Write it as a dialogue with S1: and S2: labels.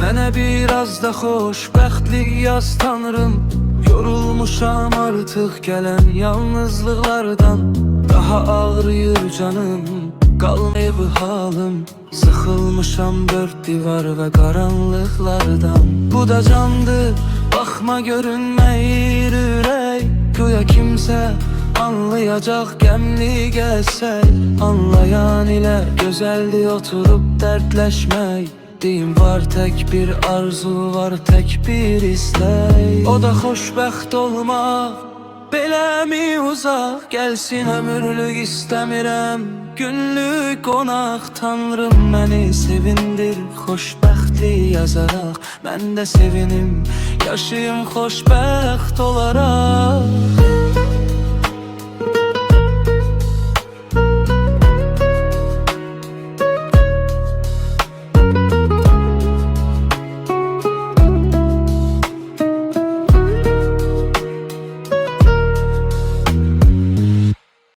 S1: Mənə biraz da xoşbəxtlik yaz Tanrım. Yorulmuşam artıq gələn yalnızlıqlardan. Daha ağrıyır canım, qalmayıb halım. Sıxılmışam dörd divar və qaranlıqlardan. Bu da candır, baxma görünməyir ürək. Güya kimsə anlayacaq qəmli gəlsək. Anlayan ilə gözəldir oturub dərdləşmək. Deyim var tək bir arzu, var tək bir istək. O da xoşbəxt olmaq, beləmi uzaq gəlsin ömürlük istəmirəm. Günlük qonaq Tanrım məni sevindir, xoşbəxtlik yazaraq. Mən də sevinim, yaşayım xoşbəxt olaraq.